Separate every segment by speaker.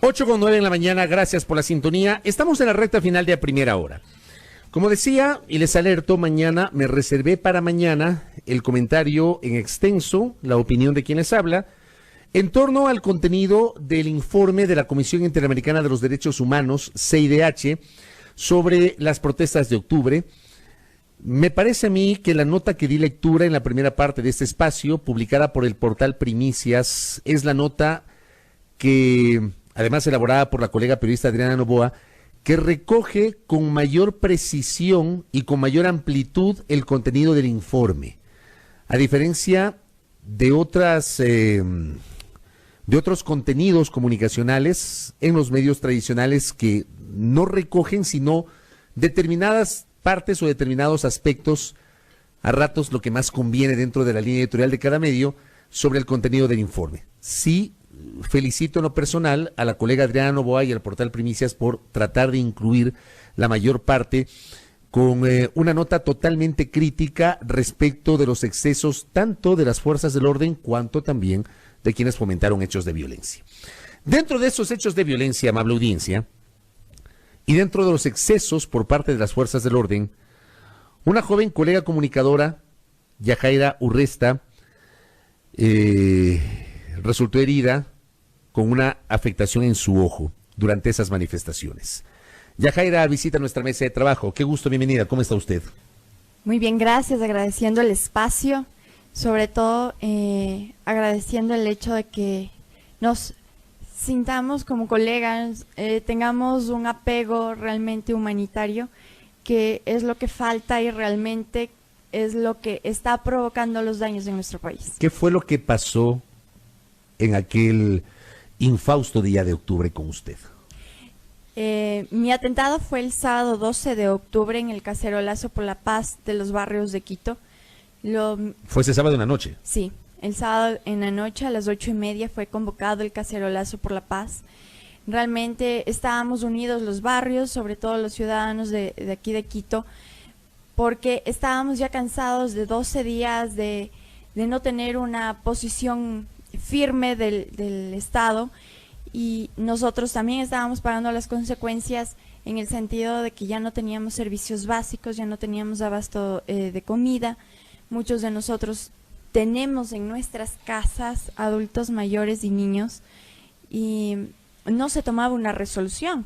Speaker 1: 8:09 en la mañana, gracias por la sintonía. Estamos en la recta final de A Primera Hora. Como decía, y les alerto, mañana me reservé para mañana el comentario en extenso, la opinión de quien les habla, en torno al contenido del informe de la Comisión Interamericana de los Derechos Humanos, CIDH, sobre las protestas de octubre. Me parece a mí que la nota que di lectura en la primera parte de este espacio, publicada por el portal Primicias, es la nota que, además elaborada por la colega periodista Adriana Noboa, que recoge con mayor precisión y con mayor amplitud el contenido del informe. A diferencia de otros contenidos comunicacionales en los medios tradicionales que no recogen sino determinadas partes o determinados aspectos, a ratos lo que más conviene dentro de la línea editorial de cada medio, sobre el contenido del informe. Sí, felicito en lo personal a la colega Adriana Noboa y al portal Primicias por tratar de incluir la mayor parte con una nota totalmente crítica respecto de los excesos tanto de las fuerzas del orden cuanto también de quienes fomentaron hechos de violencia. Dentro de esos hechos de violencia, amable audiencia, y dentro de los excesos por parte de las fuerzas del orden, una joven colega comunicadora, Yajaira Urresta, resultó herida con una afectación en su ojo durante esas manifestaciones. Yajaira visita nuestra mesa de trabajo. Qué gusto, bienvenida. ¿Cómo está usted?
Speaker 2: Muy bien, gracias. Agradeciendo el espacio, sobre todo agradeciendo el hecho de que nos sintamos como colegas, tengamos un apego realmente humanitario, que es lo que falta y realmente es lo que está provocando los daños en nuestro país.
Speaker 1: ¿Qué fue lo que pasó en aquel infausto día de octubre con usted?
Speaker 2: Mi atentado fue el sábado 12 de octubre en el Cacerolazo por la Paz de los barrios de Quito.
Speaker 1: ¿Fue ese sábado en la noche?
Speaker 2: Sí, el sábado en la noche a las 8:30 fue convocado el Cacerolazo por la Paz. Realmente estábamos unidos los barrios, sobre todo los ciudadanos de aquí de Quito, porque estábamos ya cansados de 12 días de no tener una posición firme del Estado, y nosotros también estábamos pagando las consecuencias en el sentido de que ya no teníamos servicios básicos, ya no teníamos abasto de comida. Muchos de nosotros tenemos en nuestras casas adultos mayores y niños, y no se tomaba una resolución.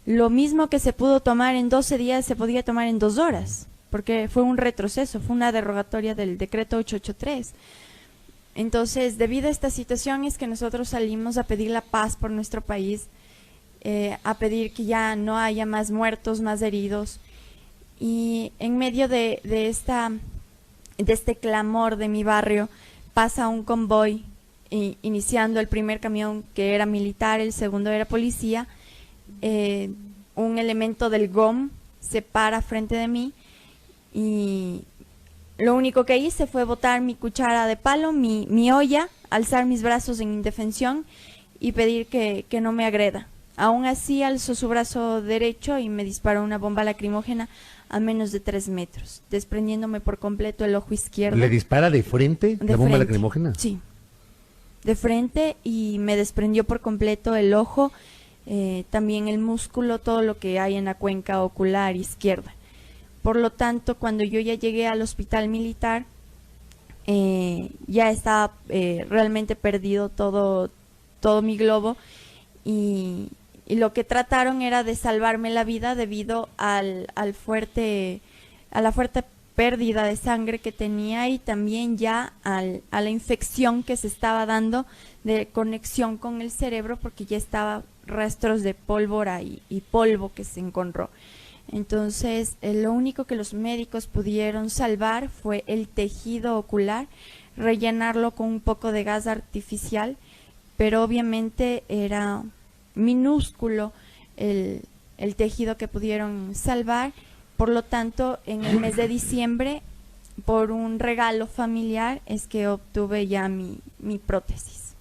Speaker 2: Lo mismo que se pudo tomar en 12 días se podía tomar en 2 horas, porque fue un retroceso, fue una derogatoria del decreto 883. Entonces, debido a esta situación es que nosotros salimos a pedir la paz por nuestro país, a pedir que ya no haya más muertos, más heridos. Y en medio de este clamor de mi barrio, pasa un convoy, iniciando el primer camión que era militar, el segundo era policía. Un elemento del GOM se para frente de mí y lo único que hice fue botar mi cuchara de palo, mi olla, alzar mis brazos en indefensión y pedir que no me agreda. Aún así alzó su brazo derecho y me disparó una bomba lacrimógena a menos de 3 metros, desprendiéndome por completo el ojo izquierdo.
Speaker 1: ¿Le dispara de frente la bomba lacrimógena?
Speaker 2: Sí, de frente, y me desprendió por completo el ojo, también el músculo, todo lo que hay en la cuenca ocular izquierda. Por lo tanto, cuando yo ya llegué al hospital militar, ya estaba realmente perdido todo mi globo, y lo que trataron era de salvarme la vida debido a la fuerte pérdida de sangre que tenía, y también ya a la infección que se estaba dando de conexión con el cerebro, porque ya estaba rastros de pólvora y polvo que se encontró. Entonces, lo único que los médicos pudieron salvar fue el tejido ocular, rellenarlo con un poco de gas artificial, pero obviamente era minúsculo el tejido que pudieron salvar. Por lo tanto, en el mes de diciembre, por un regalo familiar, es que obtuve ya mi prótesis.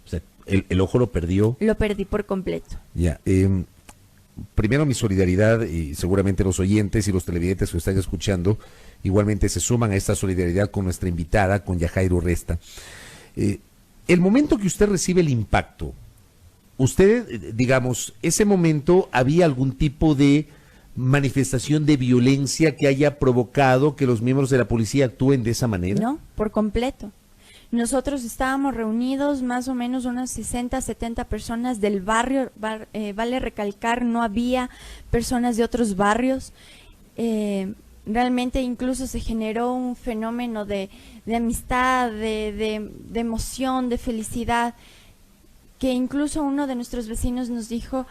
Speaker 1: O sea, el ojo lo perdió.
Speaker 2: Lo perdí por completo.
Speaker 1: Ya, primero mi solidaridad, y seguramente los oyentes y los televidentes que están escuchando igualmente se suman a esta solidaridad con nuestra invitada, con Yajaira Urresta. El momento que usted recibe el impacto, usted, digamos, ese momento había algún tipo de manifestación de violencia que haya provocado que los miembros de la policía actúen de esa manera.
Speaker 2: No, por completo. Nosotros estábamos reunidos más o menos unas 60, 70 personas del barrio, vale recalcar, no había personas de otros barrios. Realmente incluso se generó un fenómeno de amistad, de emoción, de felicidad, que incluso uno de nuestros vecinos nos dijo,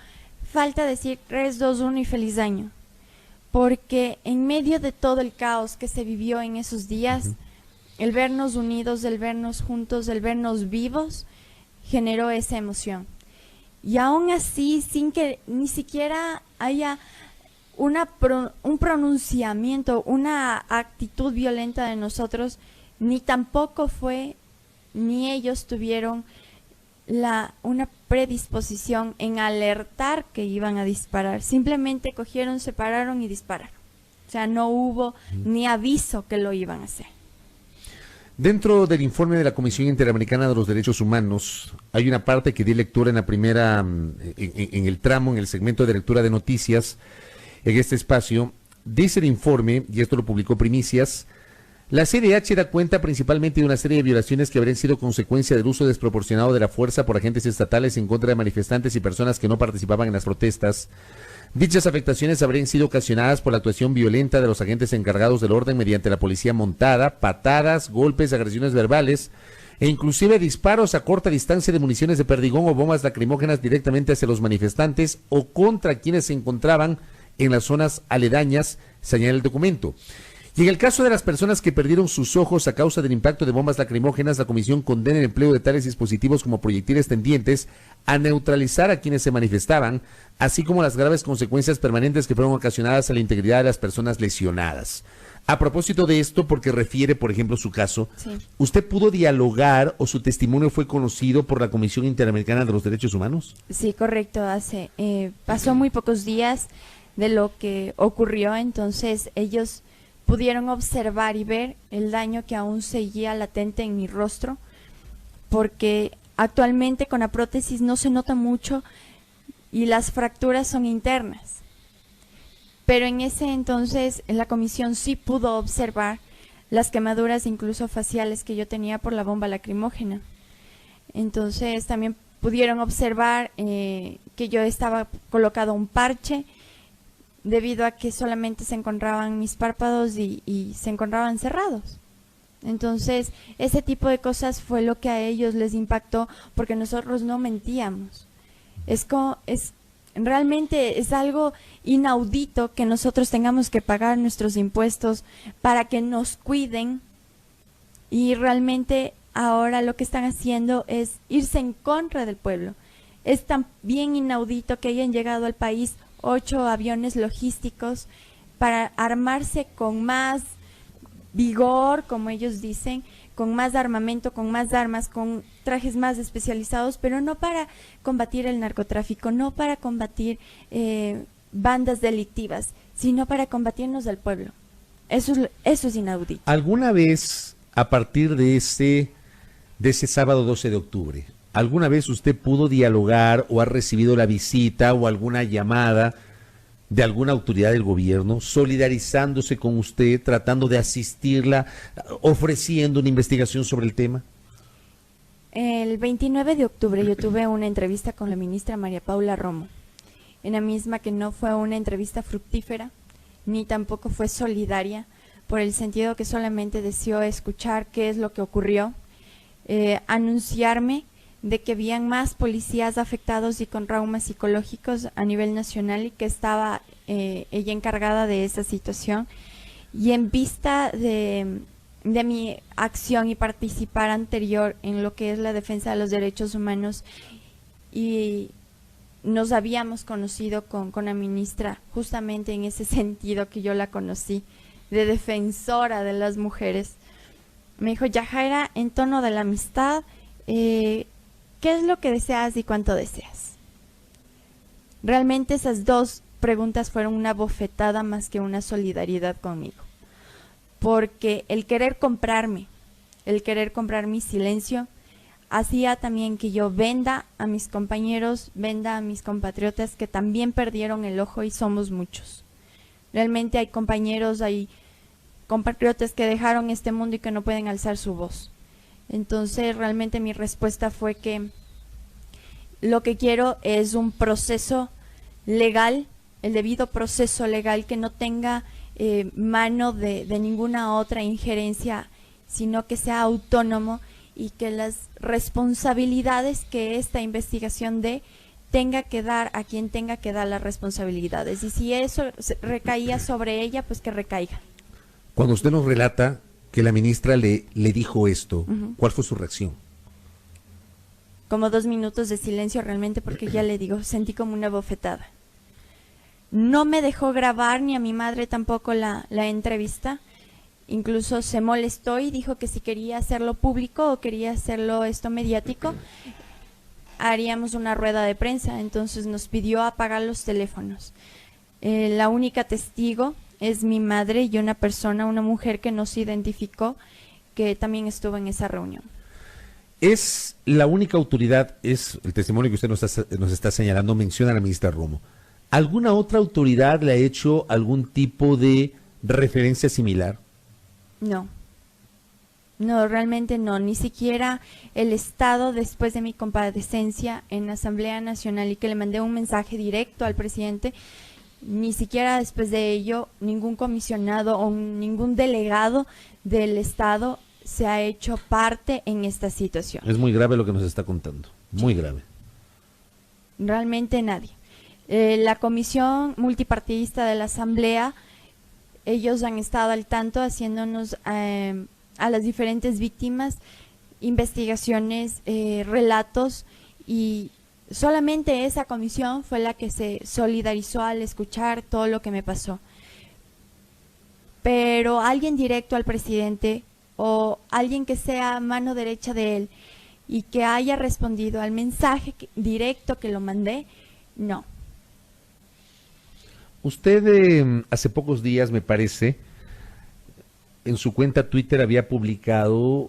Speaker 2: falta decir 3, 2, 1 y feliz año, porque en medio de todo el caos que se vivió en esos días, el vernos unidos, el vernos juntos, el vernos vivos, generó esa emoción. Y aún así, sin que ni siquiera haya un pronunciamiento, una actitud violenta de nosotros, ni tampoco fue, ni ellos tuvieron una predisposición en alertar que iban a disparar. Simplemente cogieron, se pararon y dispararon. O sea, no hubo ni aviso que lo iban a hacer.
Speaker 1: Dentro del informe de la Comisión Interamericana de los Derechos Humanos, hay una parte que di lectura en la primera, en el tramo, en el segmento de lectura de noticias, en este espacio. Dice el informe, y esto lo publicó Primicias, la CIDH da cuenta principalmente de una serie de violaciones que habrían sido consecuencia del uso desproporcionado de la fuerza por agentes estatales en contra de manifestantes y personas que no participaban en las protestas. Dichas afectaciones habrían sido ocasionadas por la actuación violenta de los agentes encargados del orden mediante la policía montada, patadas, golpes, agresiones verbales e inclusive disparos a corta distancia de municiones de perdigón o bombas lacrimógenas directamente hacia los manifestantes o contra quienes se encontraban en las zonas aledañas, señala el documento. Y en el caso de las personas que perdieron sus ojos a causa del impacto de bombas lacrimógenas, la Comisión condena el empleo de tales dispositivos como proyectiles tendientes a neutralizar a quienes se manifestaban, así como las graves consecuencias permanentes que fueron ocasionadas a la integridad de las personas lesionadas. A propósito de esto, porque refiere, por ejemplo, su caso, sí. ¿Usted pudo dialogar o su testimonio fue conocido por la Comisión Interamericana de los Derechos Humanos?
Speaker 2: Sí, correcto. Pasó muy pocos días de lo que ocurrió, entonces ellos pudieron observar y ver el daño que aún seguía latente en mi rostro, porque actualmente con la prótesis no se nota mucho y las fracturas son internas. Pero en ese entonces la comisión sí pudo observar las quemaduras incluso faciales que yo tenía por la bomba lacrimógena. Entonces también pudieron observar que yo estaba colocado un parche debido a que solamente se encontraban mis párpados y se encontraban cerrados. Entonces, ese tipo de cosas fue lo que a ellos les impactó, porque nosotros no mentíamos. Realmente es algo inaudito que nosotros tengamos que pagar nuestros impuestos para que nos cuiden, y realmente ahora lo que están haciendo es irse en contra del pueblo. Es tan bien inaudito que hayan llegado al país 8 aviones logísticos para armarse con más vigor, como ellos dicen, con más armamento, con más armas, con trajes más especializados, pero no para combatir el narcotráfico, no para combatir bandas delictivas, sino para combatirnos del pueblo. Eso es inaudito.
Speaker 1: ¿Alguna vez, a partir de ese sábado 12 de octubre, alguna vez usted pudo dialogar o ha recibido la visita o alguna llamada de alguna autoridad del gobierno solidarizándose con usted, tratando de asistirla, ofreciendo una investigación sobre el tema?
Speaker 2: El 29 de octubre yo tuve una entrevista con la ministra María Paula Romo, en la misma que no fue una entrevista fructífera, ni tampoco fue solidaria, por el sentido que solamente deseó escuchar qué es lo que ocurrió, anunciarme de que habían más policías afectados y con traumas psicológicos a nivel nacional y que estaba ella encargada de esa situación. Y en vista de mi acción y participar anterior en lo que es la defensa de los derechos humanos, y nos habíamos conocido con la ministra justamente en ese sentido que yo la conocí, de defensora de las mujeres, me dijo: Yajaira, en tono de la amistad, ¿qué es lo que deseas y cuánto deseas? Realmente esas dos preguntas fueron una bofetada más que una solidaridad conmigo. Porque el querer comprar mi silencio, hacía también que yo venda a mis compañeros, venda a mis compatriotas que también perdieron el ojo, y somos muchos. Realmente hay compañeros, hay compatriotas que dejaron este mundo y que no pueden alzar su voz. Entonces realmente mi respuesta fue que lo que quiero es un proceso legal, el debido proceso legal, que no tenga mano de ninguna otra injerencia, sino que sea autónomo, y que las responsabilidades que esta investigación dé tenga que dar a quien tenga que dar las responsabilidades. Y si eso recaía sobre ella, pues que recaiga.
Speaker 1: Cuando usted nos relata que la ministra le dijo esto, ¿cuál fue su reacción?
Speaker 2: Como 2 minutos de silencio realmente, porque ya le digo, sentí como una bofetada. No me dejó grabar, ni a mi madre tampoco, la entrevista. Incluso se molestó y dijo que si quería hacerlo público o quería hacerlo mediático, haríamos una rueda de prensa. Entonces nos pidió apagar los teléfonos. La única testigo es mi madre y una persona, una mujer que nos identificó, que también estuvo en esa reunión.
Speaker 1: Es la única autoridad, es el testimonio que usted nos está señalando, menciona a la ministra Romo. ¿Alguna otra autoridad le ha hecho algún tipo de referencia similar?
Speaker 2: No, realmente no, ni siquiera el Estado, después de mi comparecencia en la Asamblea Nacional y que le mandé un mensaje directo al presidente, ni siquiera después de ello ningún comisionado o ningún delegado del Estado se ha hecho parte en esta situación.
Speaker 1: Es muy grave lo que nos está contando, muy grave.
Speaker 2: Realmente nadie. La comisión multipartidista de la Asamblea, ellos han estado al tanto haciéndonos a las diferentes víctimas investigaciones, relatos, y solamente esa comisión fue la que se solidarizó al escuchar todo lo que me pasó. Pero alguien directo al presidente o alguien que sea mano derecha de él y que haya respondido al mensaje directo que lo mandé, no.
Speaker 1: Usted hace pocos días, me parece, en su cuenta Twitter había publicado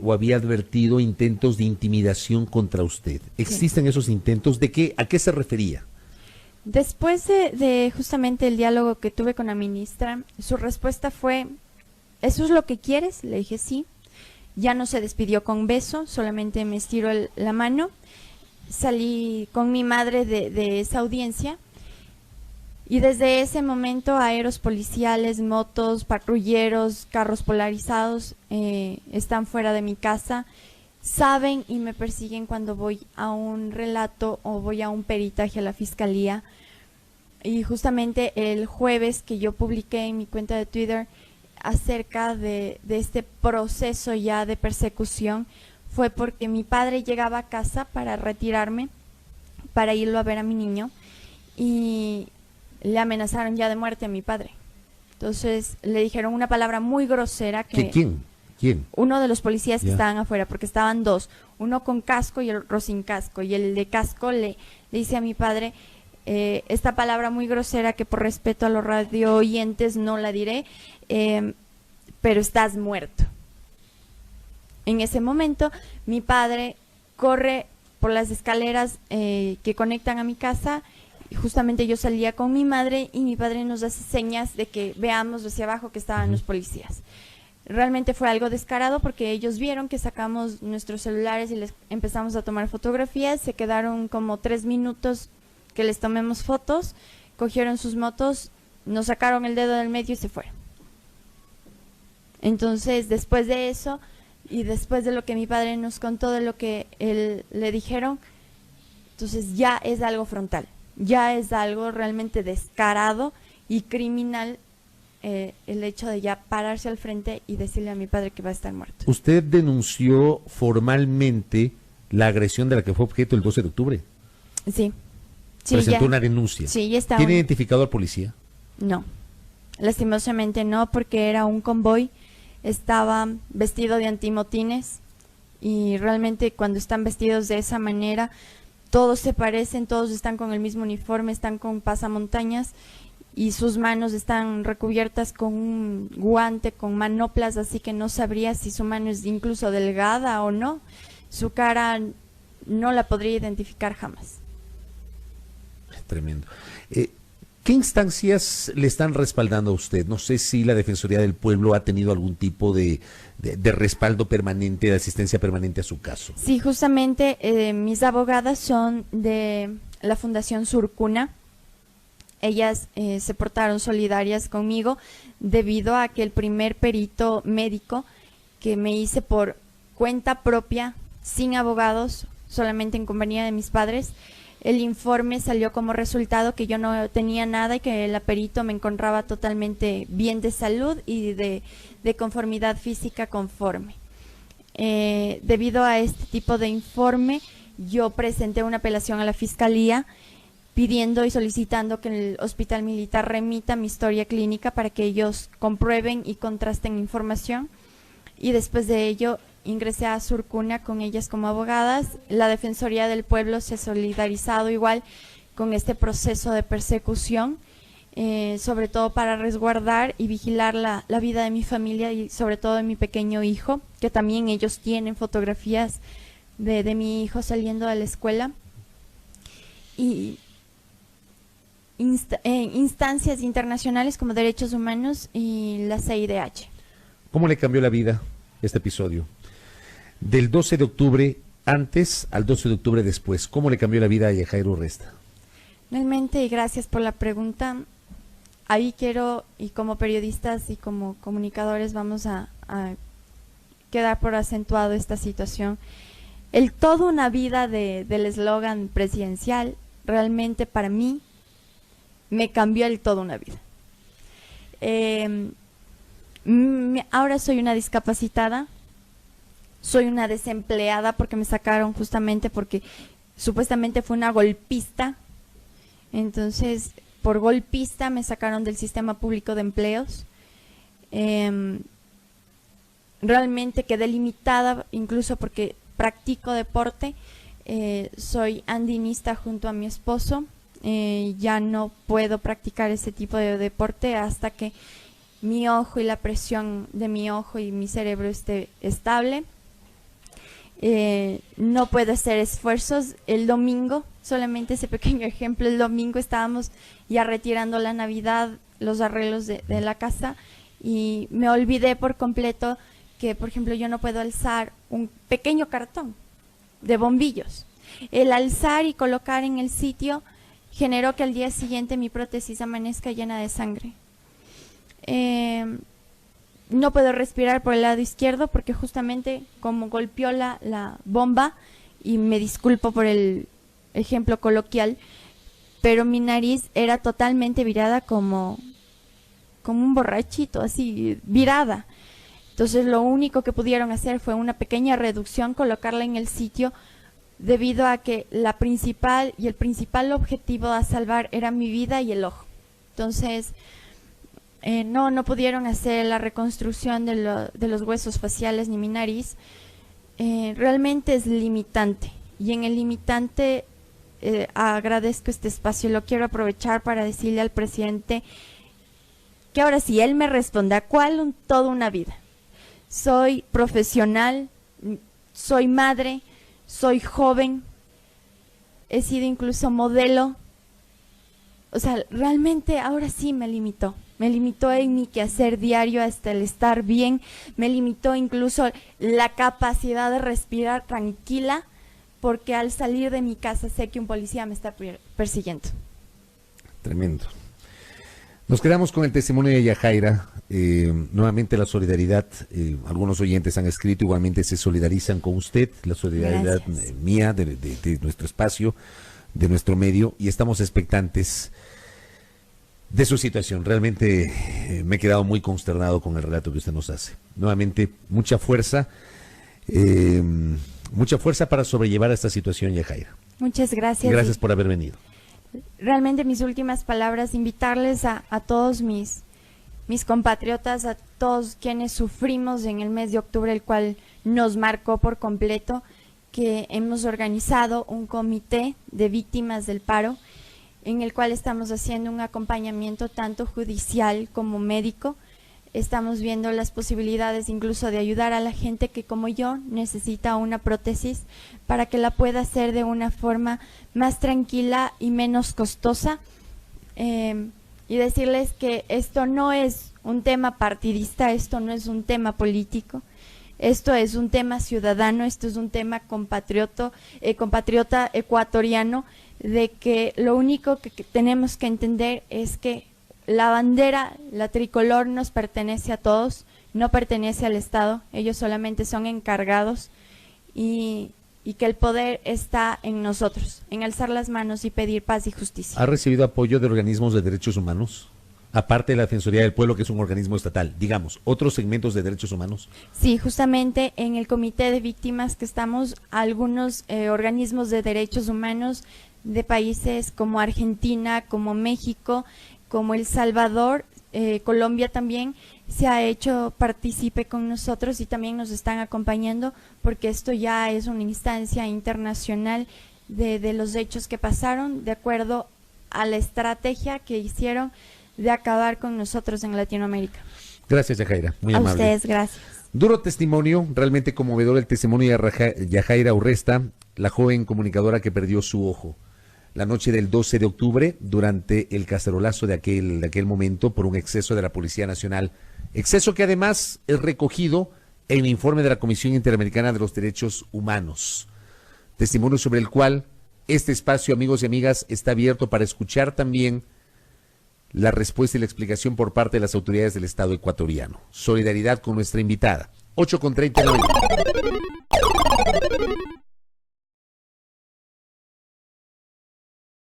Speaker 1: o había advertido intentos de intimidación contra usted. ¿Existen esos intentos? ¿A qué se refería?
Speaker 2: Después de justamente el diálogo que tuve con la ministra, su respuesta fue: ¿eso es lo que quieres? Le dije sí. Ya no se despidió con beso, solamente me estiró la mano. Salí con mi madre de esa audiencia. Y desde ese momento aeros policiales, motos, patrulleros, carros polarizados están fuera de mi casa, saben y me persiguen cuando voy a un relato o voy a un peritaje a la fiscalía. Y justamente el jueves que yo publiqué en mi cuenta de Twitter acerca de este proceso ya de persecución fue porque mi padre llegaba a casa para retirarme, para irlo a ver a mi niño, y le amenazaron ya de muerte a mi padre. Entonces le dijeron una palabra muy grosera que...
Speaker 1: ¿Quién?
Speaker 2: Uno de los policías que estaban afuera, porque estaban dos, uno con casco y el otro sin casco, y el de casco le dice a mi padre esta palabra muy grosera que por respeto a los radio oyentes no la diré, pero estás muerto. En ese momento mi padre corre por las escaleras que conectan a mi casa. Justamente yo salía con mi madre y mi padre nos hace señas de que veamos hacia abajo que estaban los policías. Realmente fue algo descarado porque ellos vieron que sacamos nuestros celulares y les empezamos a tomar fotografías. Se quedaron como 3 minutos que les tomemos fotos, cogieron sus motos, nos sacaron el dedo del medio y se fueron. Entonces, después de eso y después de lo que mi padre nos contó, de lo que él le dijeron, entonces ya es algo frontal. Ya es algo realmente descarado y criminal, el hecho de ya pararse al frente y decirle a mi padre que va a estar muerto.
Speaker 1: ¿Usted denunció formalmente la agresión de la que fue objeto el 12 de octubre?
Speaker 2: Sí.
Speaker 1: ¿Presentó una denuncia?
Speaker 2: Sí, ya está.
Speaker 1: ¿Tiene identificado al policía?
Speaker 2: No, lastimosamente no, porque era un convoy, estaba vestido de antimotines y realmente cuando están vestidos de esa manera todos se parecen, todos están con el mismo uniforme, están con pasamontañas y sus manos están recubiertas con un guante, con manoplas, así que no sabría si su mano es incluso delgada o no. su cara no la podría identificar jamás.
Speaker 1: Tremendo. ¿Qué instancias le están respaldando a usted? No sé si la Defensoría del Pueblo ha tenido algún tipo de respaldo permanente, de asistencia permanente a su caso.
Speaker 2: Sí, justamente mis abogadas son de la Fundación Surcuna. Ellas se portaron solidarias conmigo debido a que el primer perito médico que me hice por cuenta propia, sin abogados, solamente en compañía de mis padres, el informe salió como resultado que yo no tenía nada y que el perito me encontraba totalmente bien de salud y de conformidad física conforme. Debido a este tipo de informe, yo presenté una apelación a la Fiscalía pidiendo y solicitando que el Hospital Militar remita mi historia clínica para que ellos comprueben y contrasten información. Y después de ello ingresé a Surcuna con ellas como abogadas. La Defensoría del Pueblo se ha solidarizado igual con este proceso de persecución, sobre todo para resguardar y vigilar la vida de mi familia y sobre todo de mi pequeño hijo, que también ellos tienen fotografías de mi hijo saliendo de la escuela. Y instancias internacionales como Derechos Humanos y la CIDH.
Speaker 1: ¿Cómo le cambió la vida este episodio? Del 12 de octubre antes al 12 de octubre después, ¿cómo le cambió la vida a Yajaira Urresta?
Speaker 2: Realmente, y gracias por la pregunta, ahí quiero, y como periodistas y como comunicadores vamos a quedar por acentuado esta situación. El toda una vida del eslogan presidencial, realmente para mí, me cambió el toda una vida. Ahora soy una discapacitada, soy una desempleada porque me sacaron justamente porque supuestamente fue una golpista. Entonces, por golpista me sacaron del sistema público de empleos. Realmente quedé limitada, incluso porque practico deporte. Soy andinista junto a mi esposo. Ya no puedo practicar ese tipo de deporte hasta que mi ojo y la presión de mi ojo y mi cerebro esté estable. No puedo hacer esfuerzos. El domingo, solamente ese pequeño ejemplo, el domingo estábamos ya retirando la Navidad, los arreglos de la casa, y me olvidé por completo que, por ejemplo, yo no puedo alzar un pequeño cartón de bombillos. El alzar y colocar en el sitio generó que al día siguiente mi prótesis amanezca llena de sangre. No puedo respirar por el lado izquierdo porque justamente como golpeó la bomba, y me disculpo por el ejemplo coloquial, pero mi nariz era totalmente virada como un borrachito, así, virada. Entonces lo único que pudieron hacer fue una pequeña reducción, colocarla en el sitio, debido a que el principal objetivo a salvar era mi vida y el ojo. Entonces no pudieron hacer la reconstrucción de los huesos faciales ni mi nariz. Realmente es limitante, y en el limitante agradezco este espacio. Lo quiero aprovechar para decirle al presidente que ahora sí, él me responda cuál toda una vida. Soy profesional, soy madre, soy joven, he sido incluso modelo. O sea, realmente ahora sí me limitó en mi quehacer diario hasta el estar bien, me limitó incluso la capacidad de respirar tranquila, porque al salir de mi casa sé que un policía me está persiguiendo.
Speaker 1: Tremendo. Nos quedamos con el testimonio de Yajaira. Nuevamente la solidaridad, algunos oyentes han escrito, igualmente se solidarizan con usted, la solidaridad mía, de nuestro espacio, de nuestro medio, y estamos expectantes de su situación. Realmente me he quedado muy consternado con el relato que usted nos hace. Nuevamente, mucha fuerza para sobrellevar esta situación, Yajaira.
Speaker 2: Muchas gracias.
Speaker 1: Gracias por haber venido.
Speaker 2: Realmente mis últimas palabras, invitarles a todos mis compatriotas, a todos quienes sufrimos en el mes de octubre, el cual nos marcó por completo, que hemos organizado un comité de víctimas del paro, en el cual estamos haciendo un acompañamiento tanto judicial como médico. estamos viendo las posibilidades incluso de ayudar a la gente que como yo necesita una prótesis para que la pueda hacer de una forma más tranquila y menos costosa. Y decirles que esto no es un tema partidista, esto no es un tema político, esto es un tema ciudadano, esto es un tema compatriota ecuatoriano, de que lo único que tenemos que entender es que la bandera, la tricolor nos pertenece a todos, no pertenece al Estado, ellos solamente son encargados y que el poder está en nosotros, en alzar las manos y pedir paz y justicia.
Speaker 1: ¿Ha recibido apoyo de organismos de derechos humanos? Aparte de la Defensoría del Pueblo, que es un organismo estatal, digamos, ¿otros segmentos de derechos humanos?
Speaker 2: Sí, justamente en el Comité de Víctimas que estamos, algunos organismos de derechos humanos de países como Argentina, como México, como El Salvador, Colombia también se ha hecho partícipe con nosotros y también nos están acompañando porque esto ya es una instancia internacional de los hechos que pasaron de acuerdo a la estrategia que hicieron de acabar con nosotros en Latinoamérica.
Speaker 1: Gracias, Yajaira, muy
Speaker 2: a
Speaker 1: amable.
Speaker 2: ustedes, gracias.
Speaker 1: Duro testimonio, realmente conmovedor el testimonio de Yajaira Urresta, la joven comunicadora que perdió su ojo la noche del 12 de octubre durante el cacerolazo de aquel momento por un exceso de la Policía Nacional. Exceso que además es recogido en el informe de la Comisión Interamericana de los Derechos Humanos. Testimonio sobre el cual este espacio, amigos y amigas, está abierto para escuchar también la respuesta y la explicación por parte de las autoridades del Estado ecuatoriano. Solidaridad con nuestra invitada. 8:30 de la mañana.